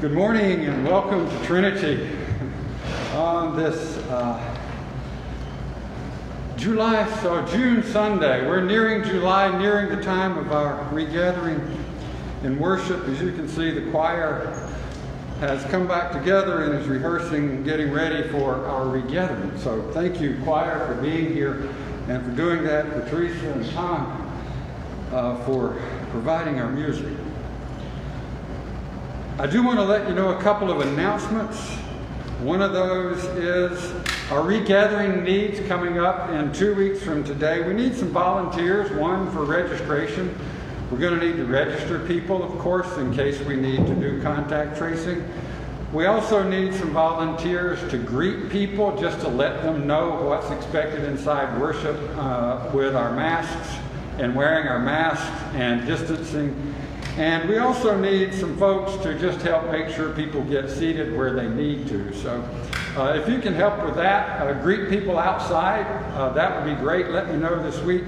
Good morning and welcome to Trinity on this June Sunday. We're nearing July, nearing the time of our regathering in worship. As you can see, the choir has come back together and is rehearsing and getting ready for our regathering. So thank you, choir, for being here and for doing that, for Teresa and Tom for providing our music. I do want to let you know a couple of announcements. One of those is our regathering needs coming up in 2 weeks from today. We need some volunteers, one for registration. We're going to need to register people, of course, in case we need to do contact tracing. We also need some volunteers to greet people, just to let them know what's expected inside worship with our masks and wearing our masks and distancing. And we also need some folks to just help make sure people get seated where they need to. So if you can help with that, greet people outside, that would be great. Let me know this week,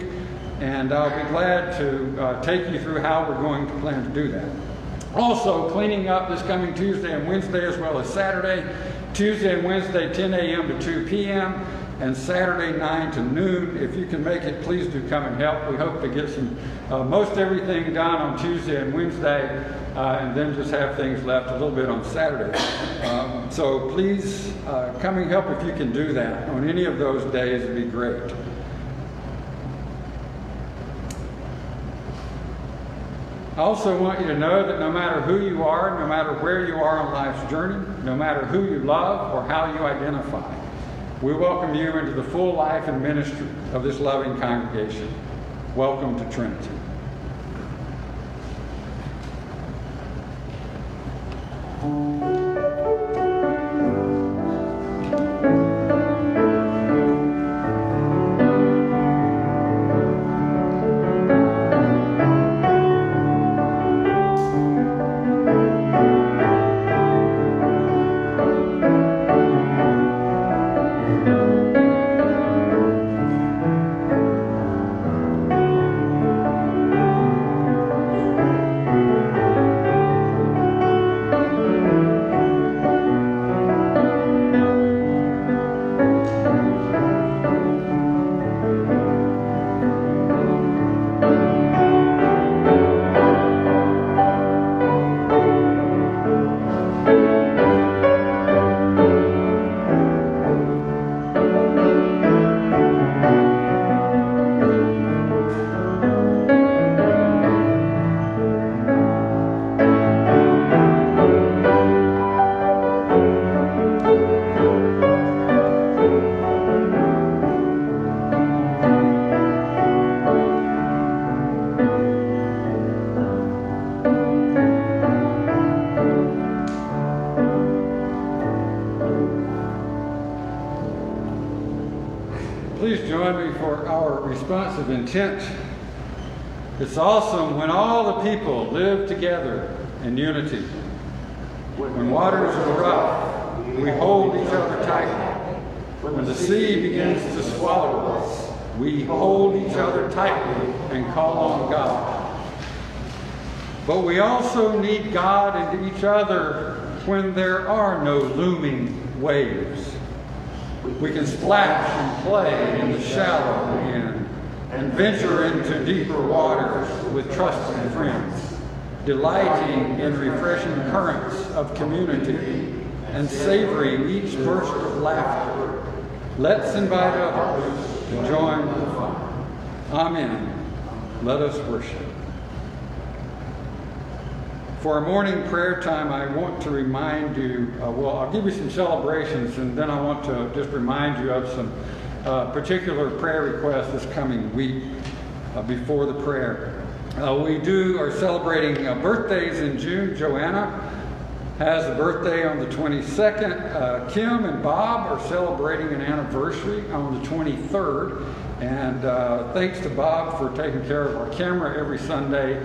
and I'll be glad to take you through how we're going to plan to do that. Also, cleaning up this coming Tuesday and Wednesday as well as Saturday. Tuesday and Wednesday, 10 a.m. to 2 p.m., and Saturday 9 to noon. If you can make it, please do come and help. We hope to get some most everything done on Tuesday and Wednesday, and then just have things left a little bit on Saturday. So please come and help if you can do that on any of those days. It'd be great. I also want you to know that no matter who you are, no matter where you are on life's journey, no matter who you love or how you identify, we welcome you into the full life and ministry of this loving congregation. Welcome to Trinity. Please join me for our responsive intent. It's awesome when all the people live together in unity. When waters are rough, we hold each other tightly. When the sea begins to swallow us, we hold each other tightly and call on God. But we also need God and each other when there are no looming waves. We can splash and play in the shallow end and venture into deeper waters with trusted friends, delighting in refreshing currents of community and savoring each burst of laughter. Let's invite others to join the fun. Amen. Let us worship. For our morning prayer time, I want to remind you, I'll give you some celebrations, and then I want to just remind you of some particular prayer requests this coming week before the prayer. We are celebrating birthdays in June. Joanna has a birthday on the 22nd. Kim and Bob are celebrating an anniversary on the 23rd. And thanks to Bob for taking care of our camera every Sunday.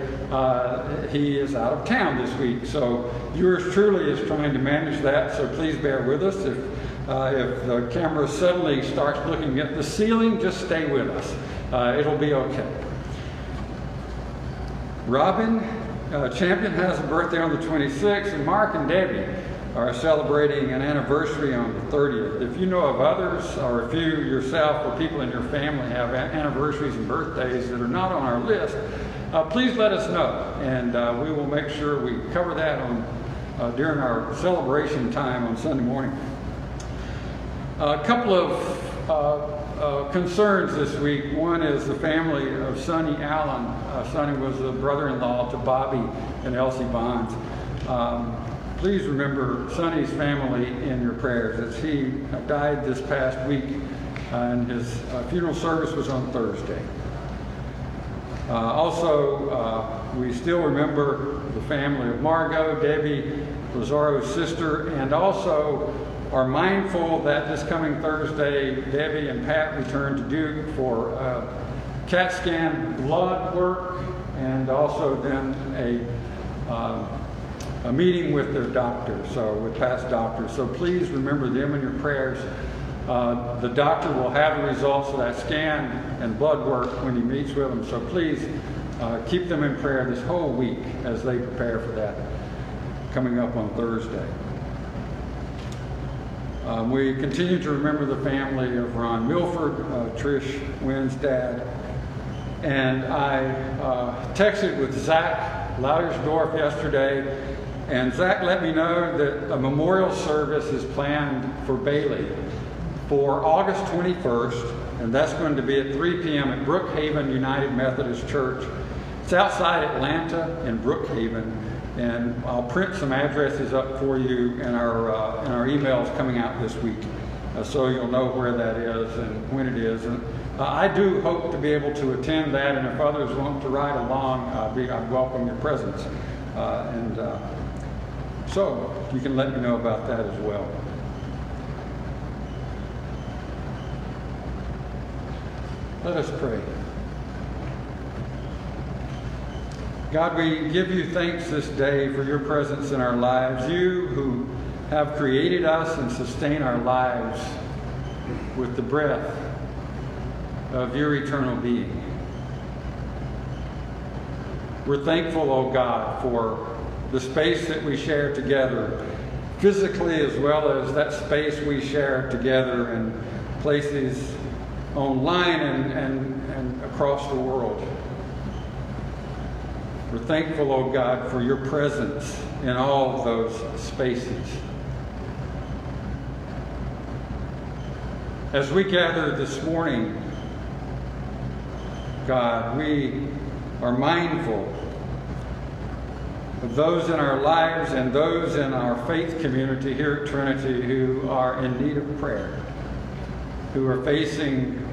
He is out of town this week, so yours truly is trying to manage that, so please bear with us. If the camera suddenly starts looking at the ceiling, just stay with us. It'll be okay. Robin Champion has a birthday on the 26th, and Mark and Debbie are celebrating an anniversary on the 30th. If you know of others, or if you yourself or people in your family have anniversaries and birthdays that are not on our list, please let us know, and we will make sure we cover that during our celebration time on Sunday morning. A couple of concerns this week. One is the family of Sonny Allen. Sonny was a brother-in-law to Bobby and Elsie Bonds. Please remember Sonny's family in your prayers, as he died this past week, and his funeral service was on Thursday. Also, we still remember the family of Margot, Debbie, Lazaro's sister, and also are mindful that this coming Thursday, Debbie and Pat return to Duke for CAT scan blood work, and also then a meeting with their doctor, with Pat's doctor. So please remember them in your prayers. The doctor will have the results of that scan and blood work when he meets with them. So please keep them in prayer this whole week as they prepare for that coming up on Thursday. We continue to remember the family of Ron Milford, Trish Wynn's dad. And I texted with Zach Laudersdorf yesterday, and Zach let me know that a memorial service is planned for Bailey for August 21st, and that's going to be at 3 p.m. at Brookhaven United Methodist Church. It's outside Atlanta in Brookhaven, and I'll print some addresses up for you in our emails coming out this week, so you'll know where that is and when it is. And I do hope to be able to attend that, and if others want to ride along, I welcome your presence. So you can let me know about that as well. Let us pray. God, we give you thanks this day for your presence in our lives. You who have created us and sustain our lives with the breath of your eternal being. We're thankful, oh God, for the space that we share together, physically as well as that space we share together in places online and across the world. We're thankful, oh God, for your presence in all of those spaces. As we gather this morning, God, we are mindful of those in our lives and those in our faith community here at Trinity who are in need of prayer, who are facing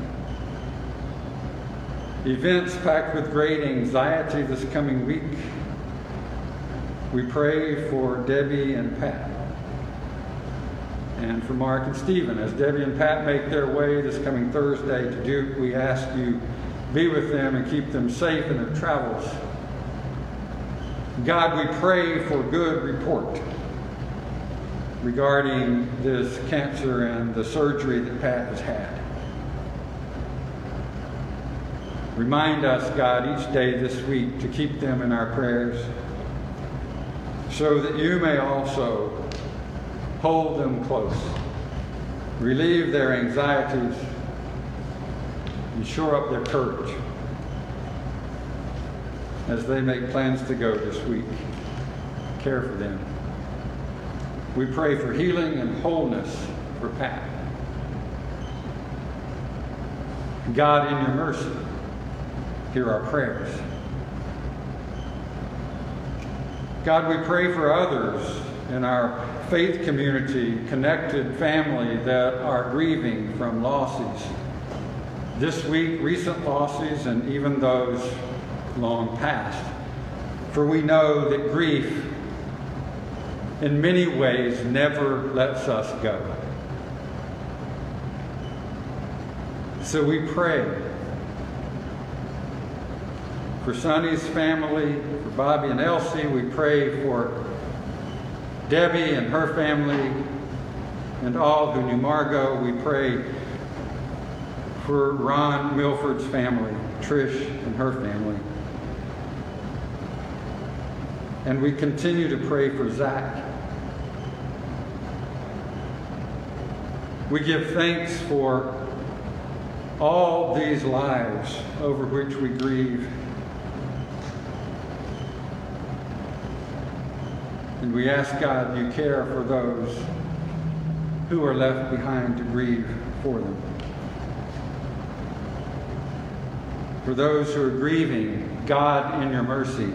events packed with great anxiety this coming week. We pray for Debbie and Pat, and for Mark and Stephen. As Debbie and Pat make their way this coming Thursday to Duke, we ask you be with them and keep them safe in their travels. God, we pray for good report regarding this cancer and the surgery that Pat has had. Remind us, God, each day this week to keep them in our prayers so that you may also hold them close, relieve their anxieties, and shore up their courage as they make plans to go this week. Care for them. We pray for healing and wholeness for Pat. God, in your mercy, hear our prayers. God, we pray for others in our faith community, connected family that are grieving from losses. This week, recent losses and even those long past. For we know that grief in many ways never lets us go. So we pray for Sonny's family, for Bobby and Elsie. We pray for Debbie and her family and all who knew Margot. We pray for Ron Milford's family, Trish and her family. And we continue to pray for Zach. We give thanks for all these lives over which we grieve. And we ask God you care for those who are left behind to grieve for them. For those who are grieving, God, in your mercy,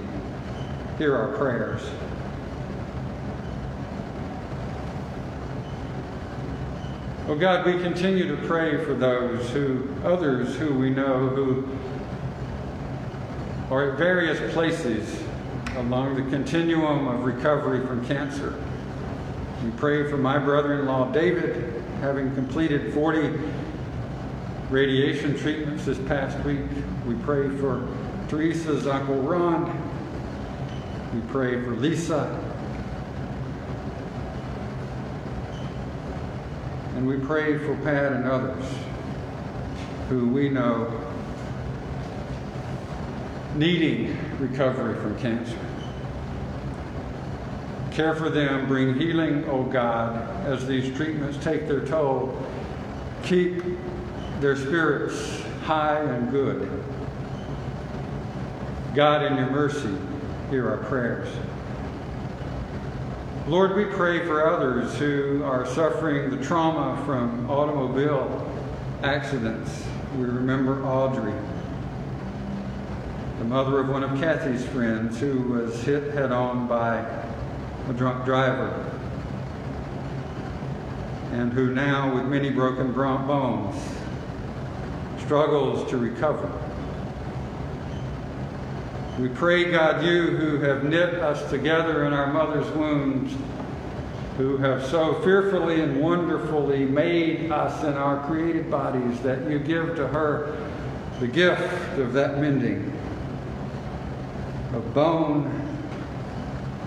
hear our prayers. Oh God, we continue to pray for others who we know who are at various places along the continuum of recovery from cancer. We pray for my brother-in-law David, having completed 40 radiation treatments this past week. We pray for Teresa's Uncle Ron. We pray for Lisa. And we pray for Pat and others who we know needing recovery from cancer. Care for them, bring healing, O God, as these treatments take their toll. Keep their spirits high and good. God, in your mercy, hear our prayers. Lord, we pray for others who are suffering the trauma from automobile accidents. We remember Audrey, the mother of one of Kathy's friends who was hit head-on by a drunk driver, and who now, with many broken bones, struggles to recover. We pray, God, you who have knit us together in our mother's wombs, who have so fearfully and wonderfully made us in our created bodies, that you give to her the gift of that mending of bone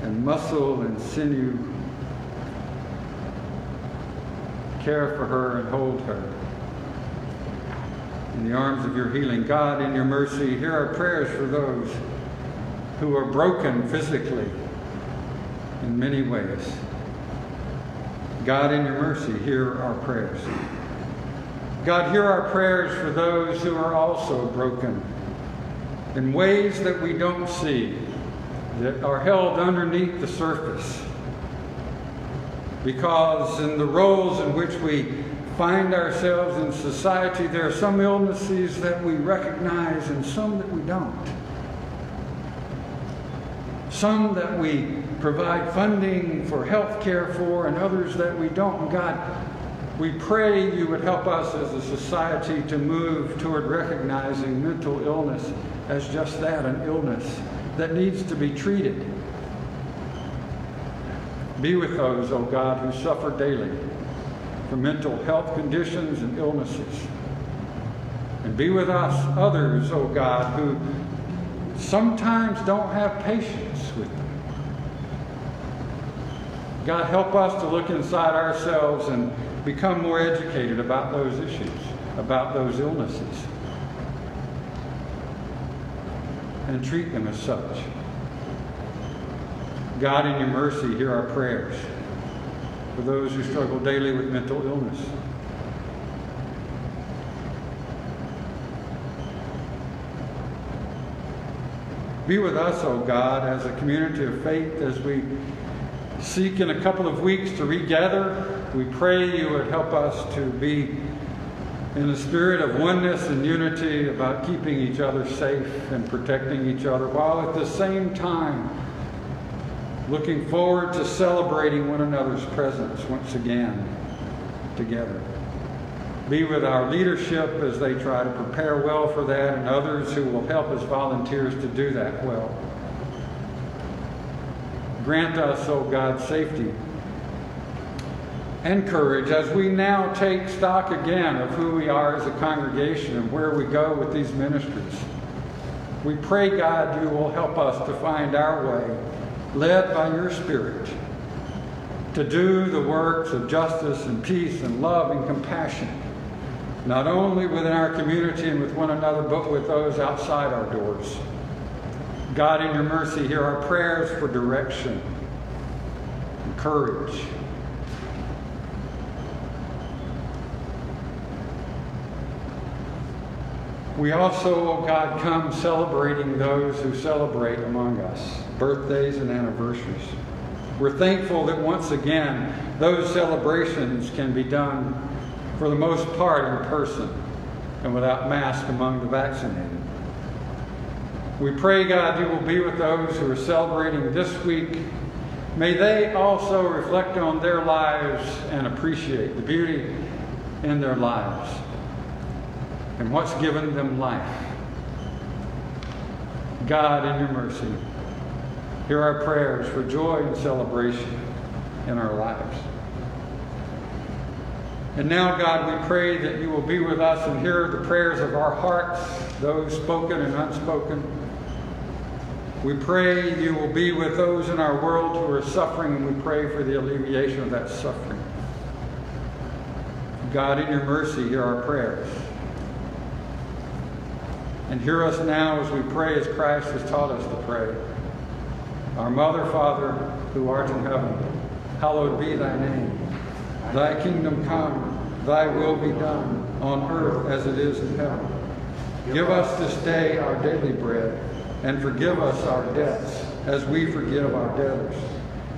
and muscle and sinew. Care for her and hold her in the arms of your healing. God, in your mercy, hear our prayers for those who are broken physically in many ways. God, in your mercy, hear our prayers. God, hear our prayers for those who are also broken in ways that we don't see, that are held underneath the surface. Because in the roles in which we find ourselves in society, there are some illnesses that we recognize and some that we don't. Some that we provide funding for health care for, and others that we don't. God, we pray you would help us as a society to move toward recognizing mental illness as just that, an illness that needs to be treated. Be with those, oh God, who suffer daily from mental health conditions and illnesses. And be with us, others, oh God, who sometimes don't have patience with them. God, help us to look inside ourselves and become more educated about those issues, about those illnesses, and treat them as such. God, in your mercy, hear our prayers for those who struggle daily with mental illness. Be with us, O God, as a community of faith as we seek in a couple of weeks to regather. We pray you would help us to be in a spirit of oneness and unity about keeping each other safe and protecting each other, while at the same time looking forward to celebrating one another's presence once again together. Be with our leadership as they try to prepare well for that, and others who will help as volunteers to do that well. Grant us, O God, safety and courage as we now take stock again of who we are as a congregation and where we go with these ministries. We pray, God, you will help us to find our way, led by your Spirit, to do the works of justice and peace and love and compassion, not only within our community and with one another, but with those outside our doors. God, in your mercy, hear our prayers for direction and courage. We also, oh God, come celebrating those who celebrate among us, birthdays and anniversaries. We're thankful that once again, those celebrations can be done for the most part in person and without masks among the vaccinated. We pray, God, you will be with those who are celebrating this week. May they also reflect on their lives and appreciate the beauty in their lives and what's given them life. God, in your mercy, hear our prayers for joy and celebration in our lives. And now, God, we pray that you will be with us and hear the prayers of our hearts, those spoken and unspoken. We pray you will be with those in our world who are suffering, and we pray for the alleviation of that suffering. God, in your mercy, hear our prayers. And hear us now as we pray as Christ has taught us to pray. Our Mother, Father, who art in heaven, hallowed be thy name. Thy kingdom come, thy will be done, on earth as it is in heaven. Give us this day our daily bread, and forgive us our debts, as we forgive our debtors.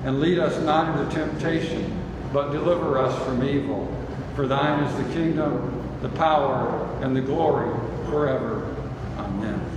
And lead us not into temptation, but deliver us from evil. For thine is the kingdom, the power, and the glory forever. Amen.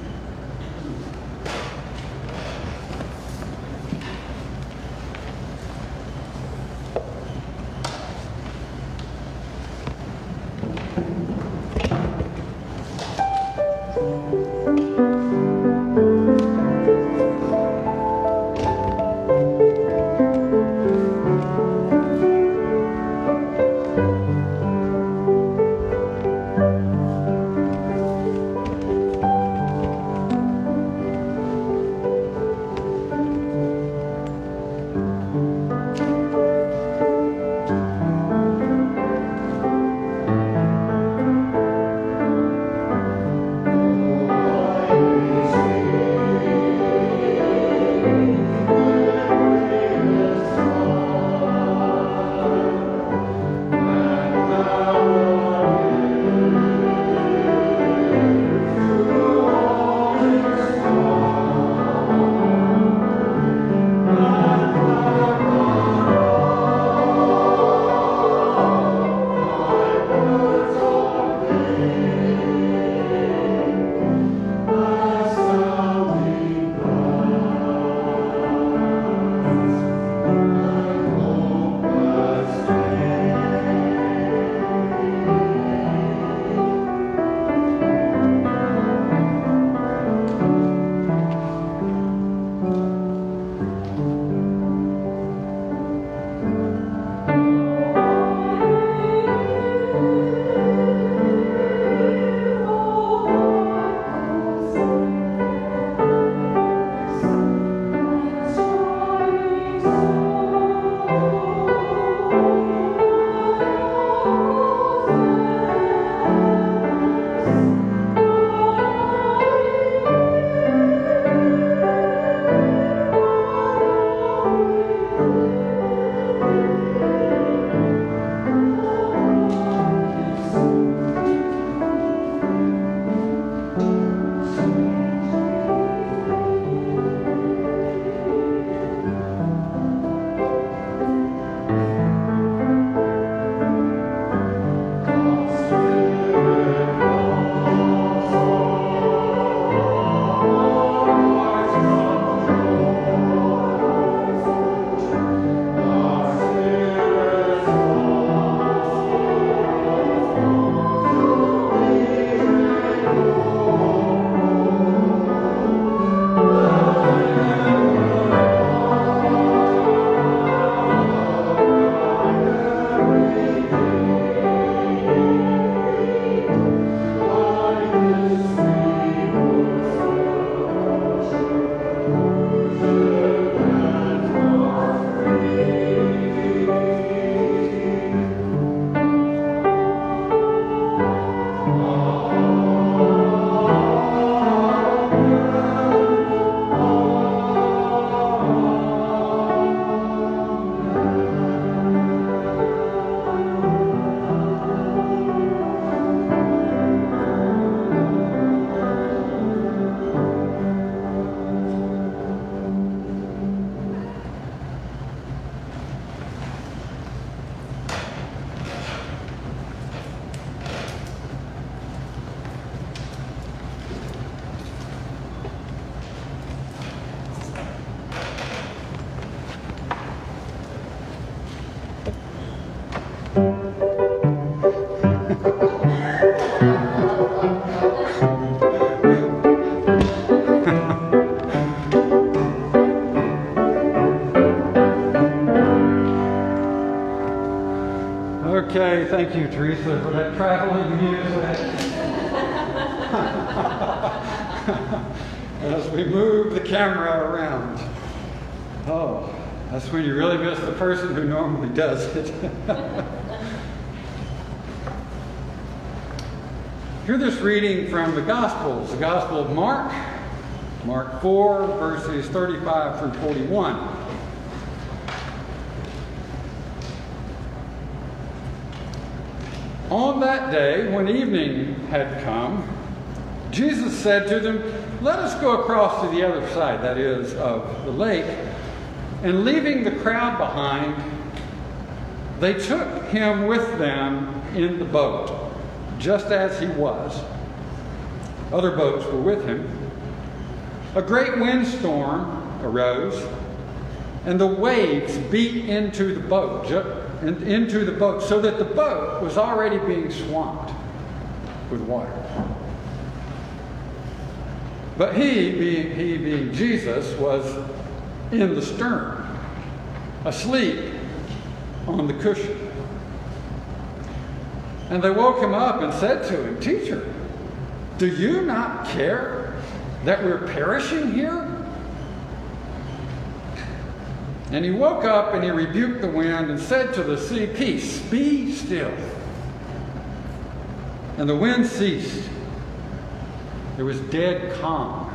Okay, thank you, Teresa, for that traveling music. As we move the camera around. Oh, that's when you really miss the person who normally does it. Hear this reading from the Gospels, the Gospel of Mark, Mark 4, verses 35 through 41. On that day, when evening had come, Jesus said to them, "Let us go across to the other side," that is, of the lake. And leaving the crowd behind, they took him with them in the boat, just as he was. Other boats were with him. A great windstorm arose, and the waves beat into the boat, so that the boat was already being swamped with water. But he being Jesus, was in the stern, asleep on the cushion. And they woke him up and said to him, "Teacher, do you not care that we're perishing here?" And he woke up and he rebuked the wind and said to the sea, "Peace, be still." And the wind ceased. There was dead calm.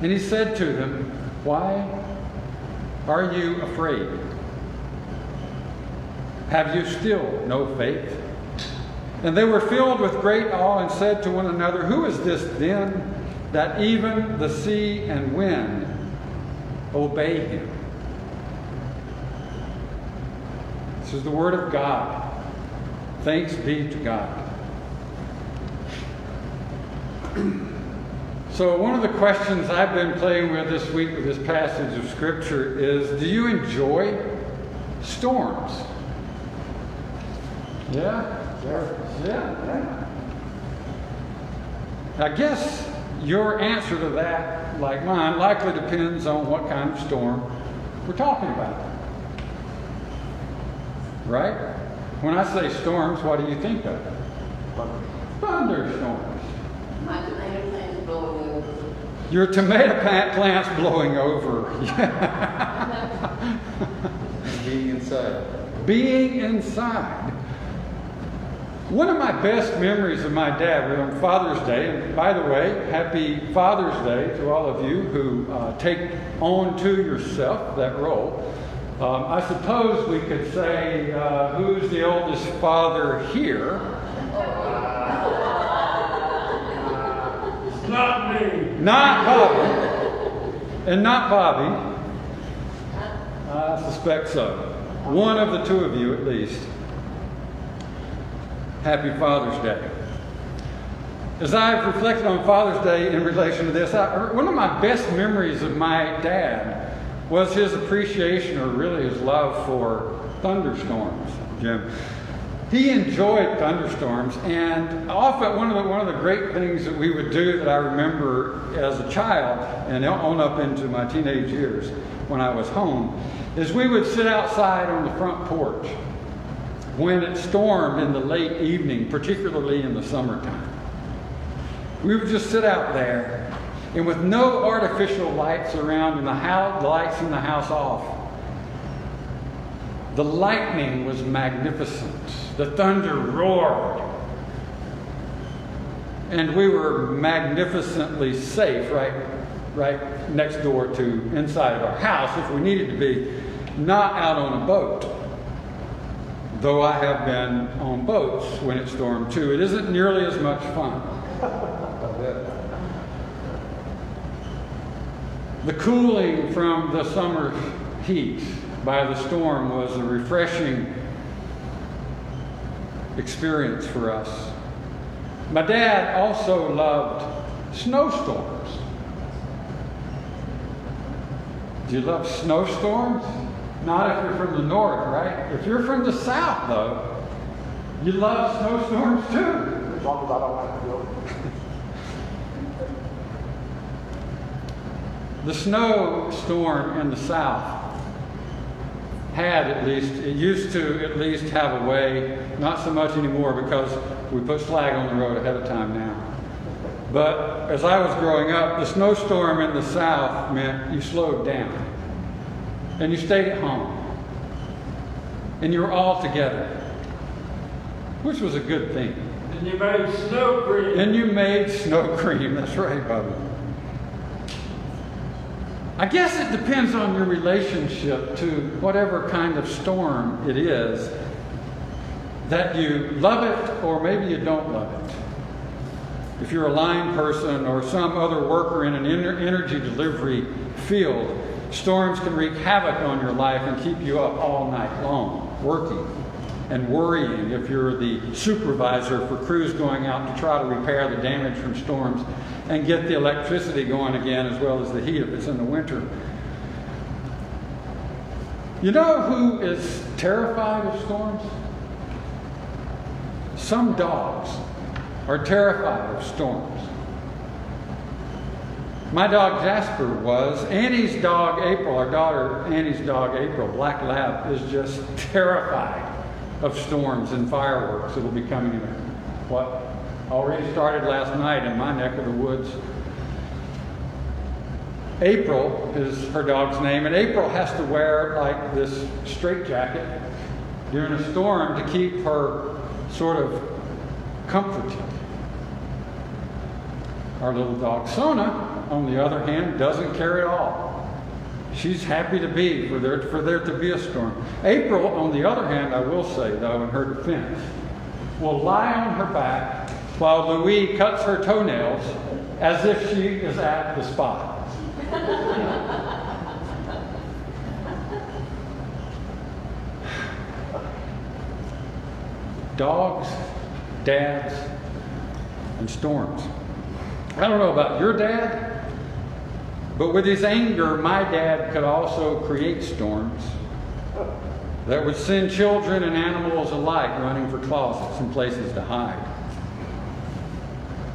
And he said to them, "Why are you afraid? Have you still no faith?" And they were filled with great awe and said to one another, "Who is this then, that even the sea and wind obey him?" This is the word of God. Thanks be to God. So one of the questions I've been playing with this week with this passage of Scripture is, do you enjoy storms? Yeah? Yeah. I guess your answer to that, like mine, likely depends on what kind of storm we're talking about. Right? When I say storms, what do you think of? Thunderstorms. My tomato plant's blowing over. Your tomato plant's blowing over. Being inside. Being inside. One of my best memories of my dad was on Father's Day. And by the way, happy Father's Day to all of you who take on to yourself that role. I suppose we could say, who's the oldest father here? Not me. Not Bobby. And not Bobby. I suspect so. One of the two of you at least. Happy Father's Day. As I've reflected on Father's Day in relation to this, one of my best memories of my dad was his appreciation, or really his love for thunderstorms, Jim. He enjoyed thunderstorms, and often one of the great things that we would do that I remember as a child and on up into my teenage years when I was home is we would sit outside on the front porch when it stormed in the late evening, particularly in the summertime. We would just sit out there, and with no artificial lights around and the lights in the house off, the lightning was magnificent. The thunder roared. And we were magnificently safe right next door to inside of our house if we needed to be, not out on a boat. Though I have been on boats when it stormed too. It isn't nearly as much fun. The cooling from the summer heat by the storm was a refreshing experience for us. My dad also loved snowstorms. Do you love snowstorms? Not if you're from the north, right? If you're from the south, though, you love snowstorms too. As long as I don't have to go. The snowstorm in the south at least, it used to at least have a way, not so much anymore because we put slag on the road ahead of time now. But as I was growing up, the snowstorm in the south meant you slowed down and you stayed at home and you were all together, which was a good thing. And you made snow cream. And you made snow cream. That's right, Bubba. I guess it depends on your relationship to whatever kind of storm it is, that you love it or maybe you don't love it. If you're a line person or some other worker in an energy delivery field, storms can wreak havoc on your life and keep you up all night long, working and worrying if you're the supervisor for crews going out to try to repair the damage from storms and get the electricity going again as well as the heat if it's in the winter. You know who is terrified of storms? Some dogs are terrified of storms. My dog Jasper was. Annie's dog April, our daughter Annie's dog April, Black Lab, is just terrified of storms and fireworks that will be coming in what already started last night in my neck of the woods. April is her dog's name, and April has to wear like this straitjacket during a storm to keep her sort of comforted. Our little dog Sona, on the other hand, doesn't care at all. She's happy to be for there to be a storm. April, on the other hand, I will say though, in her defense, will lie on her back while Louise cuts her toenails as if she is at the spot. Dogs, dads, and storms. I don't know about your dad, but with his anger, my dad could also create storms that would send children and animals alike running for closets and places to hide.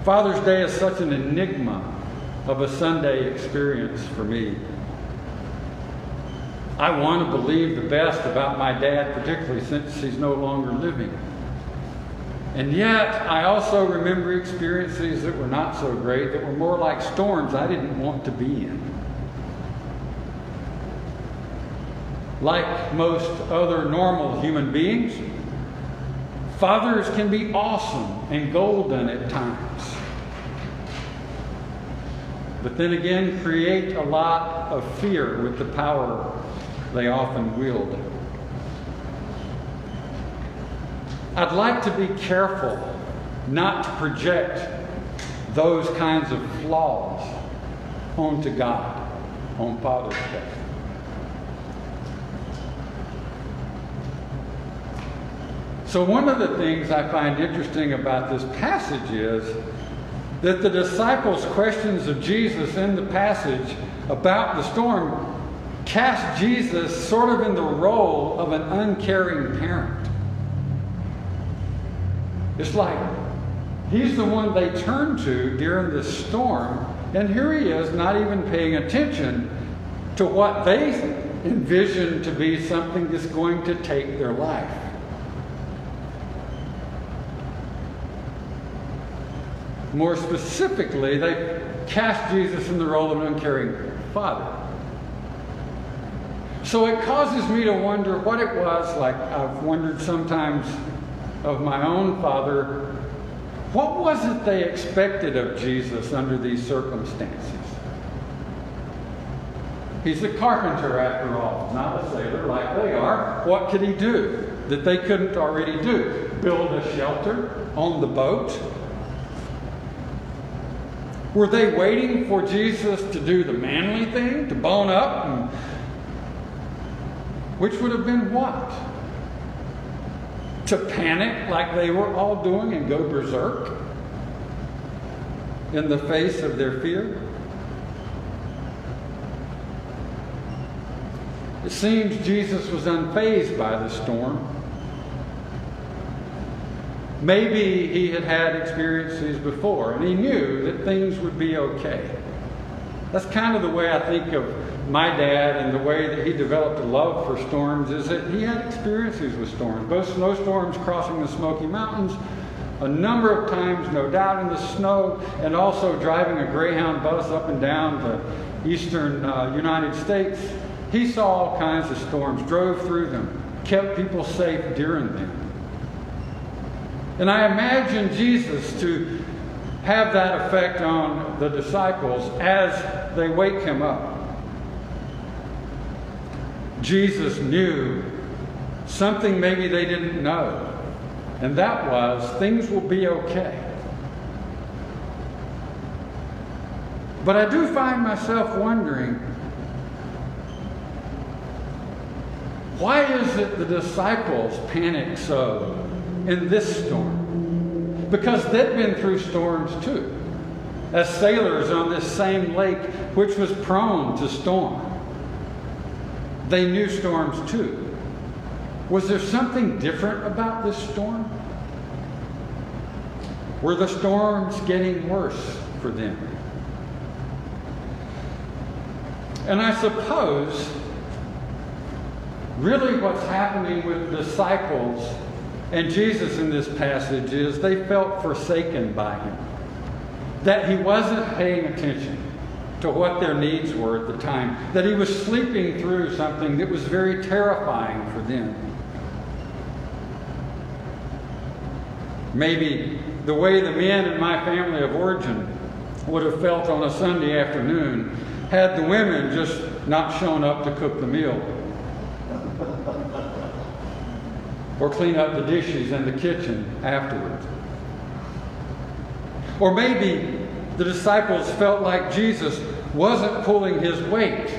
Father's Day is such an enigma of a Sunday experience for me. I want to believe the best about my dad, particularly since he's no longer living. And yet, I also remember experiences that were not so great, that were more like storms I didn't want to be in. Like most other normal human beings, fathers can be awesome and golden at times. But then again, create a lot of fear with the power they often wield. I'd like to be careful not to project those kinds of flaws onto God on Father's Day. So one of the things I find interesting about this passage is that the disciples' questions of Jesus in the passage about the storm cast Jesus sort of in the role of an uncaring parent. It's like he's the one they turn to during this storm, and here he is not even paying attention to what they envision to be something that's going to take their life. More specifically, they cast Jesus in the role of an uncaring father. So it causes me to wonder what it was like. I've wondered sometimes of my own father, what was it they expected of Jesus under these circumstances? He's a carpenter after all, not a sailor like they are. What could he do that they couldn't already do? Build a shelter on the boat? Were they waiting for Jesus to do the manly thing, to bone up? Which would have been what? To panic like they were all doing and go berserk in the face of their fear? It seems Jesus was unfazed by the storm. Maybe he had had experiences before and he knew that things would be okay. That's kind of the way I think of my dad and the way that he developed a love for storms is that he had experiences with storms, both snowstorms crossing the Smoky Mountains, a number of times, no doubt, in the snow, and also driving a Greyhound bus up and down the eastern United States. He saw all kinds of storms, drove through them, kept people safe during them. And I imagine Jesus to have that effect on the disciples as they wake him up. Jesus knew something maybe they didn't know, and that was things will be okay. But I do find myself wondering, why is it the disciples panic so in this storm? Because they'd been through storms too, as sailors on this same lake which was prone to storm. They knew storms too. Was there something different about this storm? Were the storms getting worse for them? And I suppose really what's happening with the disciples and Jesus in this passage is they felt forsaken by him. That he wasn't paying attention to what their needs were at the time. That he was sleeping through something that was very terrifying for them. Maybe the way the men in my family of origin would have felt on a Sunday afternoon had the women just not shown up to cook the meal or clean up the dishes in the kitchen afterwards. Or maybe the disciples felt like Jesus wasn't pulling his weight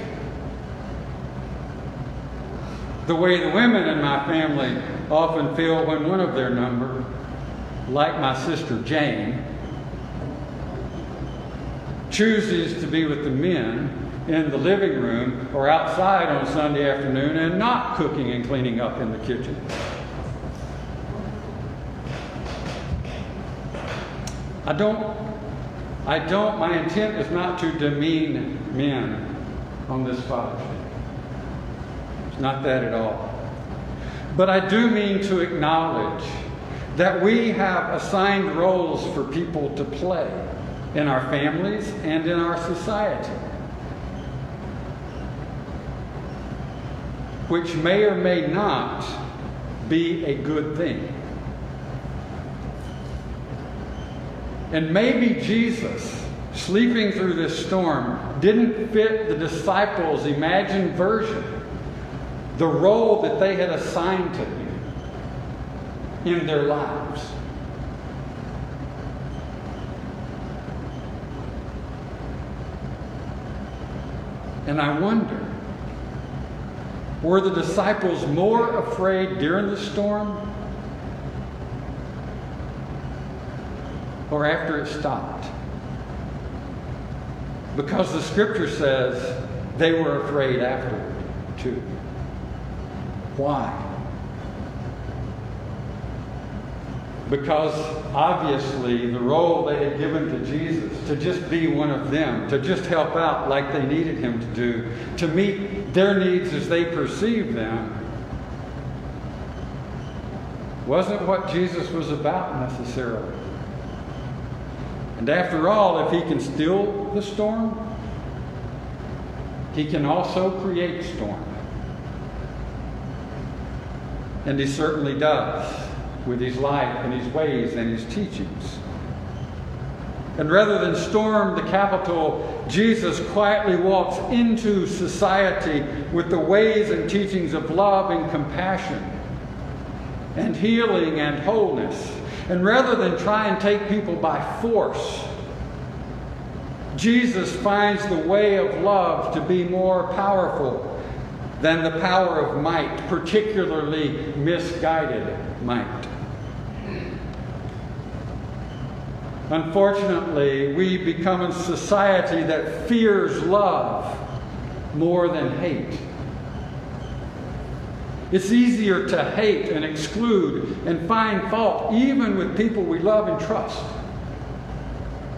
the way the women in my family often feel when one of their number, like my sister Jane, chooses to be with the men in the living room or outside on Sunday afternoon and not cooking and cleaning up in the kitchen. My intent is not to demean men on this Father's Day. It's not that at all. But I do mean to acknowledge that we have assigned roles for people to play in our families and in our society, which may or may not be a good thing. And maybe Jesus, sleeping through this storm, didn't fit the disciples' imagined version, the role that they had assigned to him in their lives. And I wonder, were the disciples more afraid during the storm or after it stopped? Because the scripture says they were afraid afterward too. Why? Because obviously the role they had given to Jesus, to just be one of them, to just help out like they needed him to do, to meet their needs as they perceived them, wasn't what Jesus was about necessarily. And after all, if he can still the storm, he can also create storm. And he certainly does, with his life and his ways and his teachings. And rather than storm the Capitol, Jesus quietly walks into society with the ways and teachings of love and compassion and healing and wholeness. And rather than try and take people by force, Jesus finds the way of love to be more powerful than the power of might, particularly misguided might. Unfortunately, we become a society that fears love more than hate. It's easier to hate and exclude and find fault even with people we love and trust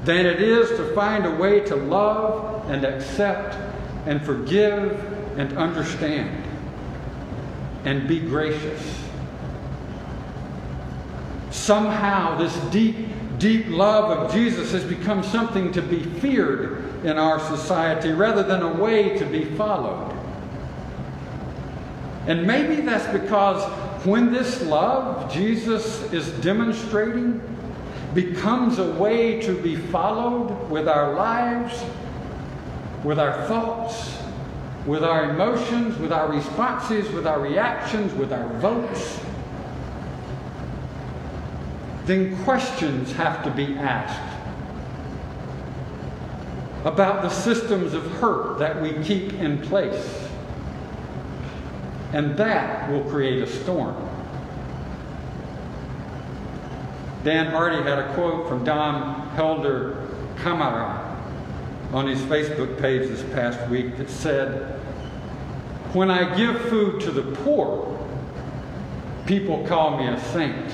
than it is to find a way to love and accept and forgive and understand and be gracious. Somehow this deep love of Jesus has become something to be feared in our society rather than a way to be followed. And maybe that's because when this love Jesus is demonstrating becomes a way to be followed with our lives, with our thoughts, with our emotions, with our responses, with our reactions, with our votes, then questions have to be asked about the systems of hurt that we keep in place. And that will create a storm. Dan Hardy had a quote from Don Helder Kamara on his Facebook page this past week that said, "When I give food to the poor, people call me a saint.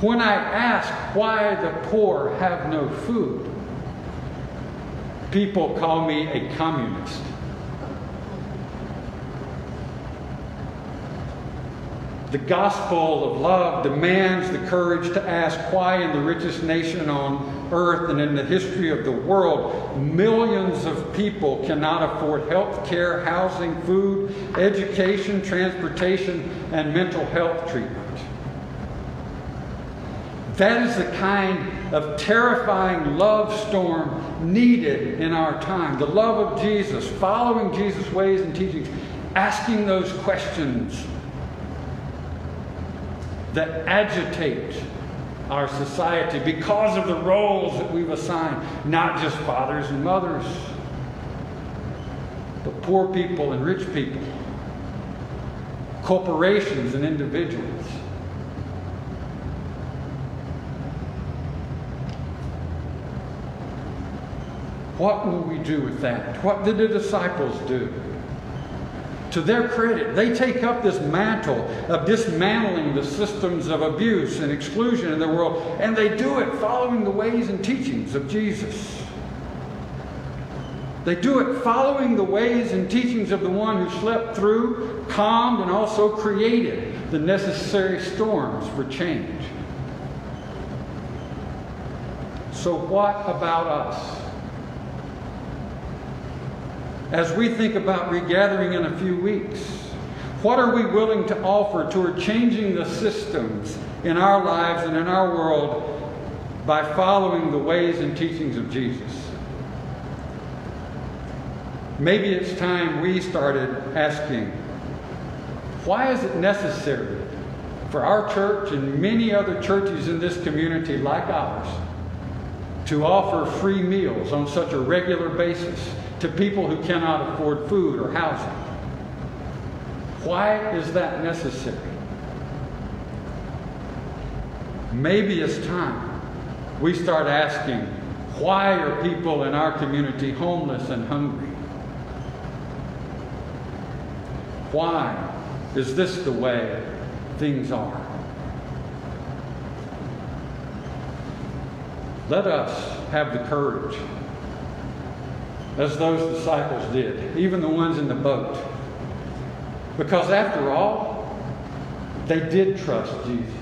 When I ask why the poor have no food, people call me a communist." The gospel of love demands the courage to ask why in the richest nation on earth and in the history of the world, millions of people cannot afford health care, housing, food, education, transportation, and mental health treatment. That is the kind of terrifying love storm needed in our time. The love of Jesus, following Jesus' ways and teachings, asking those questions that agitate our society because of the roles that we've assigned, not just fathers and mothers, but poor people and rich people, corporations and individuals. What will we do with that? What did the disciples do? To their credit, they take up this mantle of dismantling the systems of abuse and exclusion in the world, and they do it following the ways and teachings of Jesus. They do it following the ways and teachings of the one who slept through, calmed, and also created the necessary storms for change. So what about us? As we think about regathering in a few weeks, what are we willing to offer toward changing the systems in our lives and in our world by following the ways and teachings of Jesus? Maybe it's time we started asking, why is it necessary for our church and many other churches in this community like ours to offer free meals on such a regular basis to people who cannot afford food or housing? Why is that necessary? Maybe it's time we start asking, why are people in our community homeless and hungry? Why is this the way things are? Let us have the courage, as those disciples did, even the ones in the boat. Because after all, they did trust Jesus.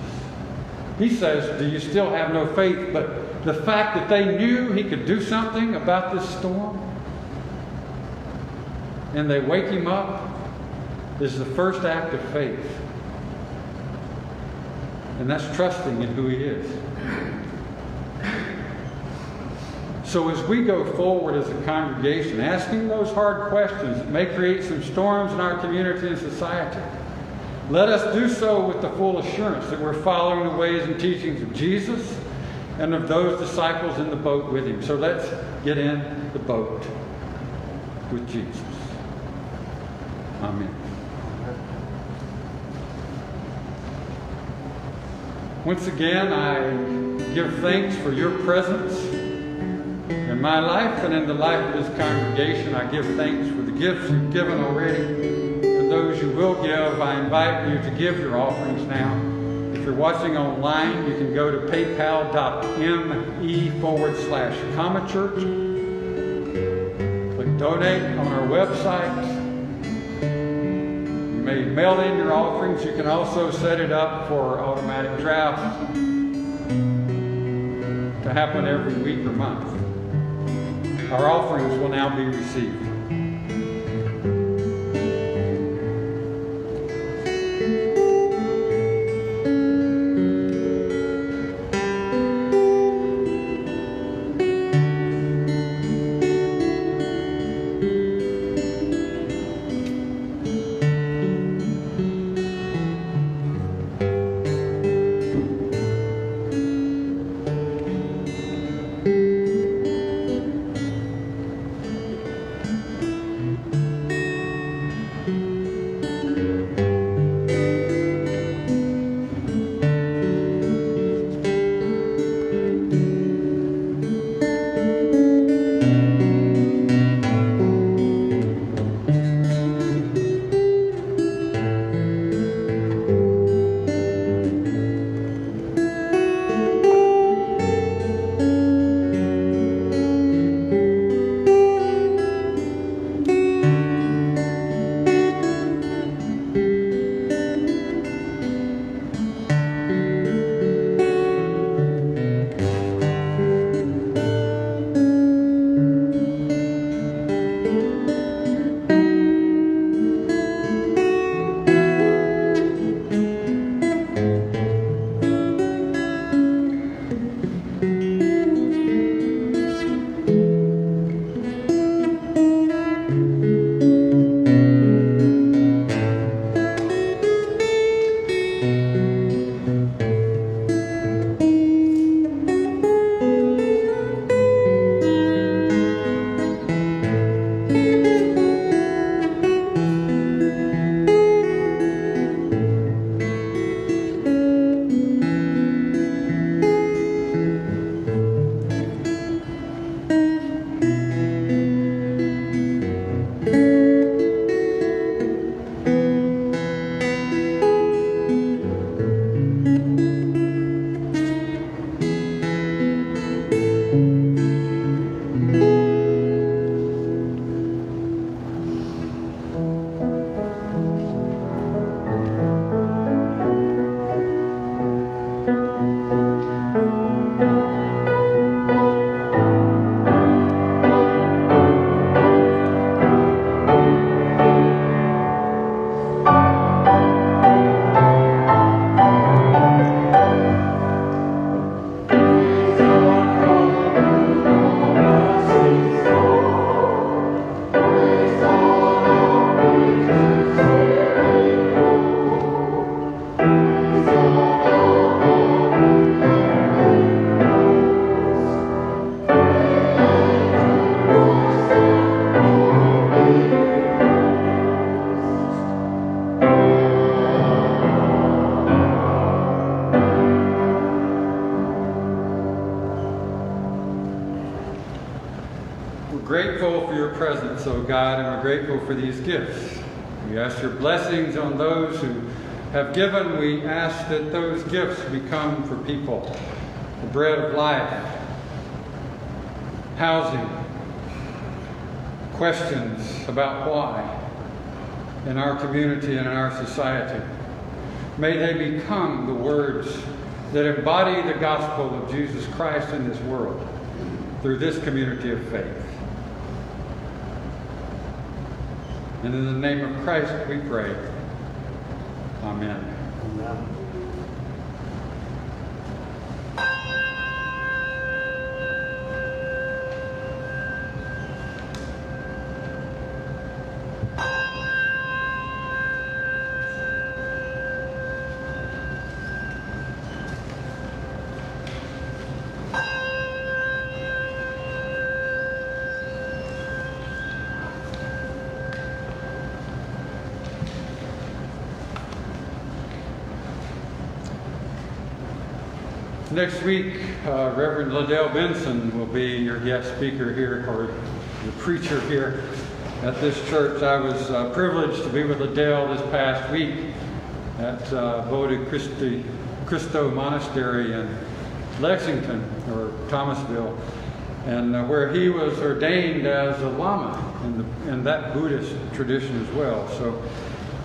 He says, do you still have no faith? But the fact that they knew he could do something about this storm, and they wake him up, is the first act of faith. And that's trusting in who he is. So as we go forward as a congregation, asking those hard questions that may create some storms in our community and society, let us do so with the full assurance that we're following the ways and teachings of Jesus and of those disciples in the boat with him. So let's get in the boat with Jesus. Amen. Once again, I give thanks for your presence in my life and in the life of this congregation. I give thanks for the gifts you've given already. For those you will give, I invite you to give your offerings now. If you're watching online, you can go to paypal.me/comachurch. donate on our website. You may mail in your offerings. You can also set it up for automatic draft to happen every week or month. Our offerings will now be received. Grateful for your presence, O God, and we're grateful for these gifts. We ask your blessings on those who have given. We ask that those gifts become for people the bread of life, housing, questions about why in our community and in our society. May they become the words that embody the gospel of Jesus Christ in this world through this community of faith. And in the name of Christ we pray. Amen. Amen. Next week, Reverend Liddell Benson will be your guest speaker here, or the preacher here at this church. I was privileged to be with Liddell this past week at Bodhi Cristo Monastery in Lexington, or Thomasville, and where he was ordained as a Lama. in that Buddhist tradition as well. So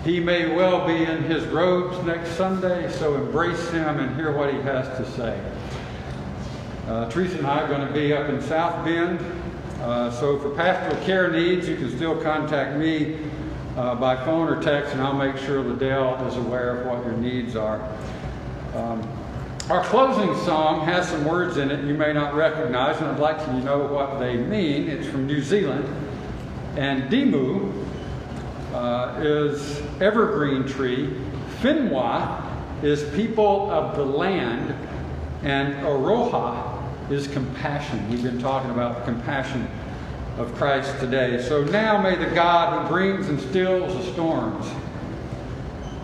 he may well be in his robes next Sunday, so embrace him and hear what he has to say. Teresa and I are going to be up in South Bend, so for pastoral care needs, you can still contact me by phone or text, and I'll make sure Liddell is aware of what your needs are. Our closing song has some words in it you may not recognize, and I'd like you to know what they mean. It's from New Zealand, and Dimu is evergreen tree, Finwa is people of the land, and Aroha is compassion. We've been talking about the compassion of Christ today. So now may the God who brings and stills the storms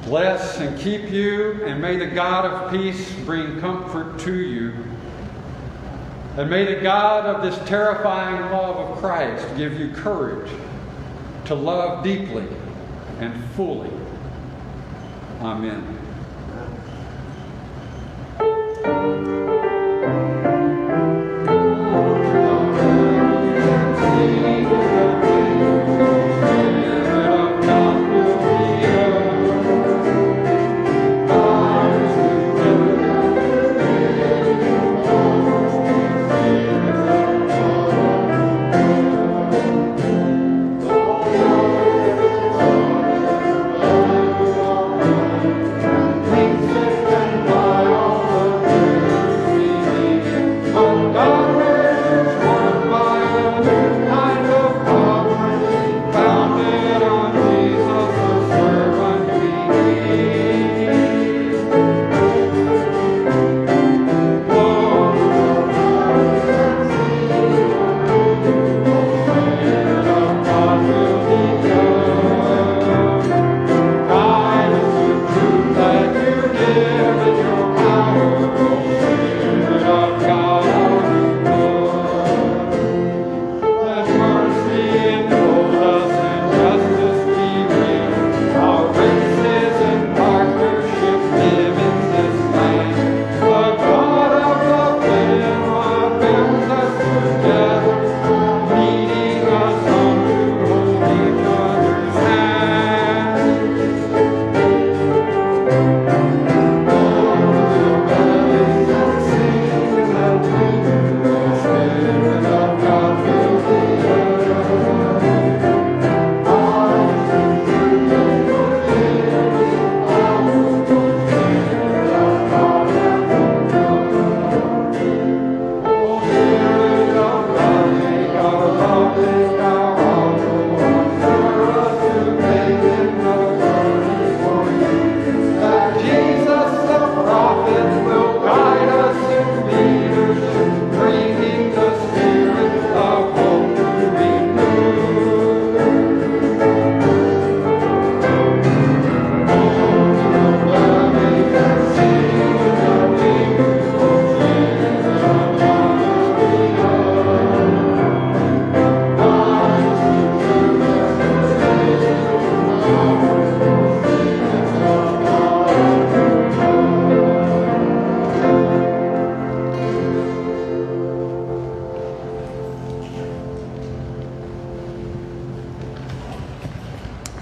bless and keep you, and may the God of peace bring comfort to you. And may the God of this terrifying love of Christ give you courage to love deeply and fully. Amen.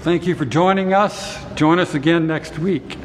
Thank you for joining us. Join us again next week.